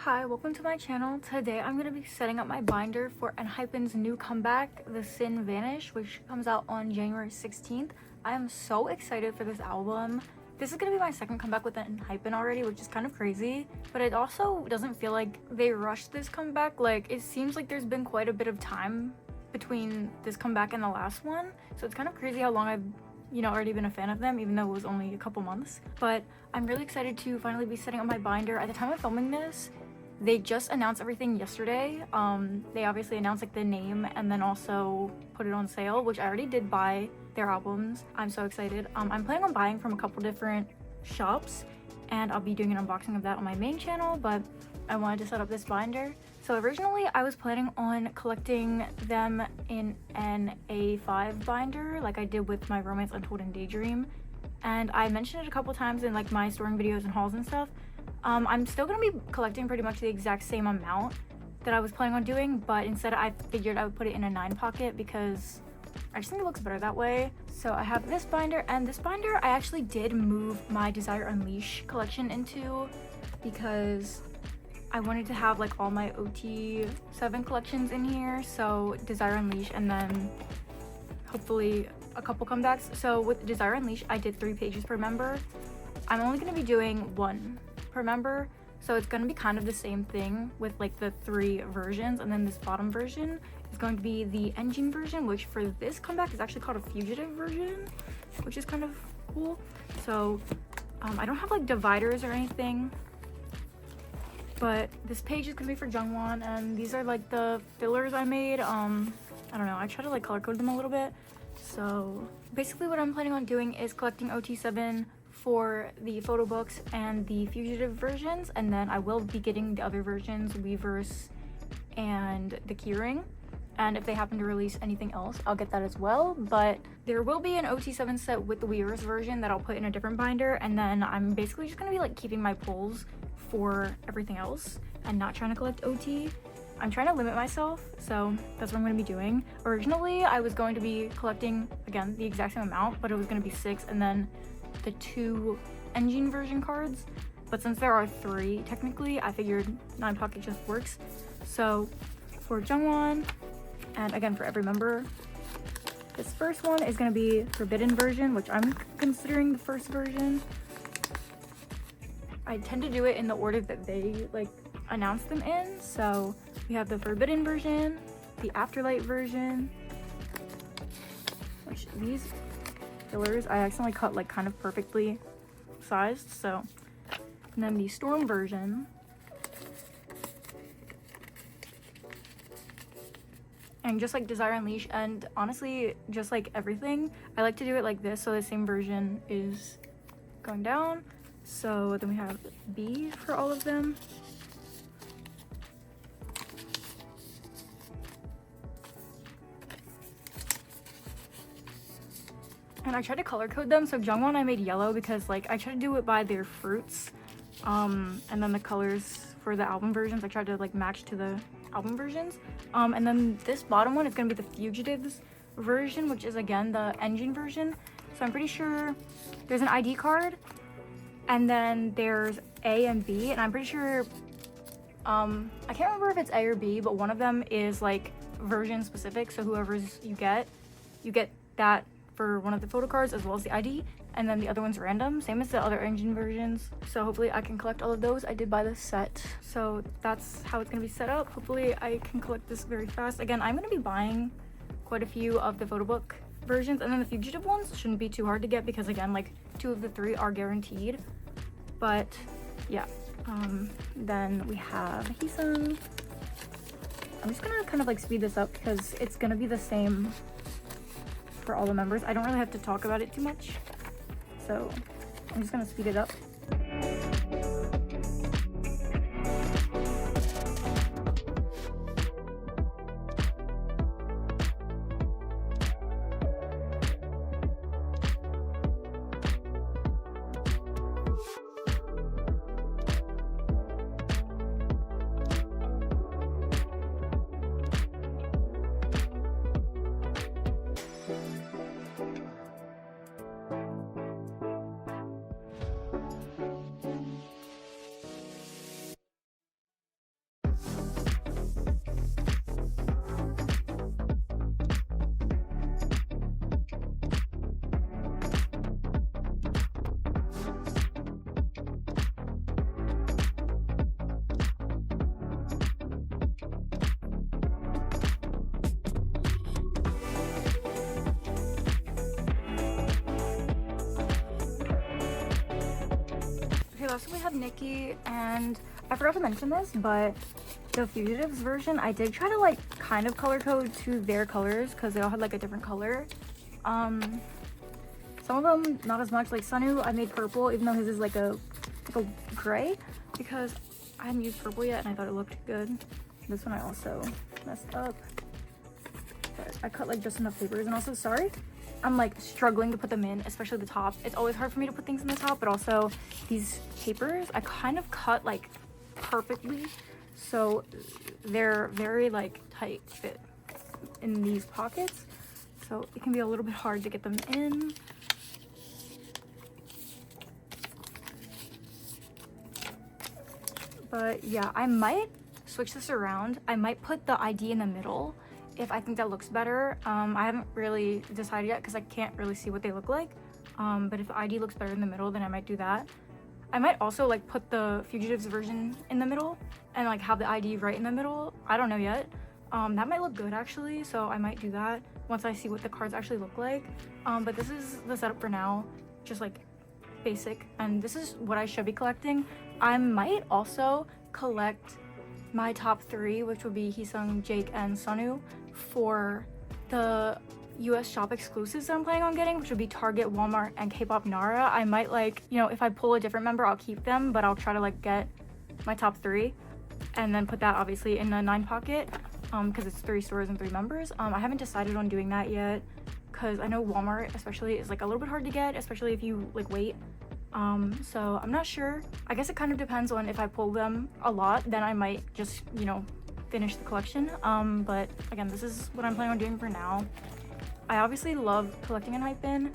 Hi, welcome to my channel. Today I'm going to be setting up my binder for enhypen's new comeback, The Sin Vanish, which comes out on January 16th. I am so excited for this album. This is going to be my second comeback with enhypen already, which is kind of crazy, but it also doesn't feel like they rushed this comeback. Like, it seems like there's been quite a bit of time between this comeback and the last one, so it's kind of crazy how long I've already been a fan of them, even though it was only a couple months. But I'm really excited to finally be setting up my binder. At the time of filming this, they just announced everything yesterday. They obviously announced like the name and then also put it on sale, which I already did buy their albums. I'm so excited. I'm planning on buying from a couple different shops, and I'll be doing an unboxing of that on my main channel, but I wanted to set up this binder. So originally I was planning on collecting them in an A5 binder like I did with my Romance Untold and Daydream, and I mentioned it a couple times in like my storing videos and hauls and stuff. I'm still gonna be collecting pretty much the exact same amount that I was planning on doing, but instead I figured I would put it in a 9 pocket because I just think it looks better that way. So I have this binder, and this binder I actually did move my Desire Unleash collection into because I wanted to have like all my OT7 collections in here. So Desire Unleash and then hopefully a couple comebacks. So with Desire Unleash I did 3 pages per member. I'm only going to be doing 1 per member, so it's going to be kind of the same thing with like the 3 versions, and then this bottom version is going to be the engine version, which for this comeback is actually called a fugitive version, which is kind of cool. So I don't have like dividers or anything, but this page is going to be for Jungwon, and these are like the fillers I made. I don't know, I try to like color code them a little bit. So basically what I'm planning on doing is collecting OT7 for the photo books and the fugitive versions, and then I will be getting the other versions, Weverse and the keyring, and if they happen to release anything else I'll get that as well. But there will be an OT7 set with the Weverse version that I'll put in a different binder, and then I'm basically just gonna be like keeping my pulls for everything else and not trying to collect OT. I'm trying to limit myself, so that's what I'm going to be doing. Originally I was going to be collecting again the exact same amount, but it was going to be 6 and then the 2 engine version cards, but since there are 3 technically, I figured 9 pocket just works. So for Jungwon, and again for every member, this first one is going to be forbidden version, which I'm considering the first version. I tend to do it in the order that they like announce them in. So we have the forbidden version, the afterlight version, which these fillers I accidentally cut like kind of perfectly sized, so, and then the storm version, and just like Desire Unleash, and honestly just like everything I like to do it like this, so the same version is going down. So then we have B for all of them. And I tried to color code them. So Jungwon I made yellow because like I tried to do it by their fruits, and then the colors for the album versions I tried to like match to the album versions. And then this bottom one is going to be the Fugitives version, which is again the engine version. So I'm pretty sure there's an ID card, and then there's A and B, and I'm pretty sure I can't remember if it's A or B, but one of them is like version specific, so whoever's you get that for one of the photo cards as well as the ID, and then the other one's random, same as the other engine versions. So hopefully I can collect all of those. I did buy the set, so that's how it's gonna be set up. Hopefully I can collect this very fast. Again, I'm gonna be buying quite a few of the photo book versions, and then the fugitive ones shouldn't be too hard to get because again like 2 of the 3 are guaranteed. But yeah, then we have Heesung. I'm just gonna kind of like speed this up because it's gonna be the same for all the members. I don't really have to talk about it too much, so I'm just gonna speed it up. lastly we have Nicki, and I forgot to mention this, but the Fugitives version, I did try to like kind of color code to their colors because they all had like a different color. Some of them not as much. Like Sunu, I made purple, even though his is like a gray, because I hadn't used purple yet and I thought it looked good. This one I also messed up, but I cut like just enough papers. And also, sorry, I'm like struggling to put them in, especially the top. It's always hard for me to put things in the top, but also these papers I kind of cut like perfectly, so they're very like tight fit in these pockets, so it can be a little bit hard to get them in. But yeah, I might switch this around. I might put the ID in the middle if I think that looks better. I haven't really decided yet because I can't really see what they look like. But if the ID looks better in the middle, then I might do that. I might also like put the Fugitives version in the middle and like have the ID right in the middle. I don't know yet. That might look good actually, so I might do that once I see what the cards actually look like. But this is the setup for now, just like basic, and this is what I should be collecting. I might also collect my top 3, which would be Heesung, Jake, and Sunu, for the US shop exclusives that I'm planning on getting, which would be Target, Walmart, and Kpop Nara. I might like, you know, if I pull a different member, I'll keep them, but I'll try to like get my top 3 and then put that obviously in the 9 pocket, because it's 3 stores and 3 members. I haven't decided on doing that yet because I know Walmart especially is like a little bit hard to get, especially if you like wait. So I'm not sure. I guess it kind of depends on if I pull them a lot, then I might just, you know, finish the collection. But again, this is what I'm planning on doing for now. I obviously love collecting enhypen,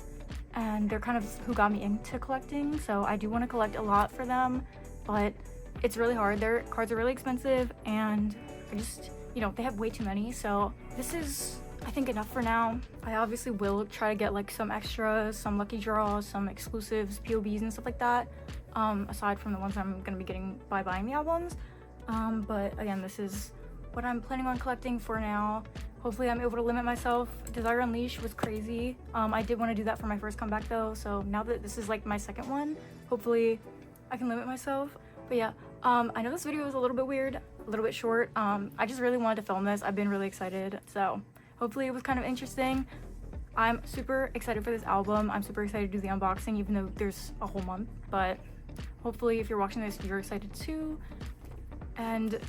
and they're kind of who got me into collecting, so I do want to collect a lot for them, but it's really hard. Their cards are really expensive, and I just, you know, they have way too many, so this is, I think, enough for now. I obviously will try to get like some extras, some lucky draws, some exclusives, POBs, and stuff like that, aside from the ones I'm going to be getting by buying the albums. But again, this is what I'm planning on collecting for now. Hopefully I'm able to limit myself. Desire Unleashed was crazy. I did want to do that for my first comeback though, so now that this is like my second one, hopefully I can limit myself. But yeah, I know this video was a little bit weird, a little bit short. I just really wanted to film this. I've been really excited, so hopefully it was kind of interesting. I'm super excited for this album. I'm super excited to do the unboxing, even though there's a whole month, but hopefully if you're watching this, you're excited too. And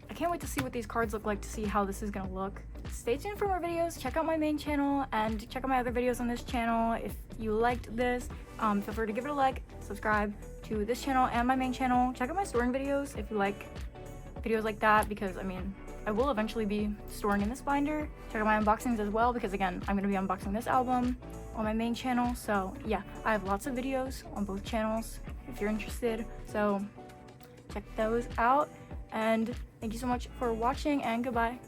I can't wait to see what these cards look like, to see how this is gonna look. Stay tuned for more videos. Check out my main channel and check out my other videos on this channel. If you liked this, feel free to give it a like, subscribe to this channel and my main channel. Check out my storing videos if you like videos like that, because I mean, I will eventually be storing in this binder. Check out my unboxings as well, because again, I'm gonna be unboxing this album on my main channel. So yeah, I have lots of videos on both channels if you're interested. So check those out, and thank you so much for watching, and goodbye.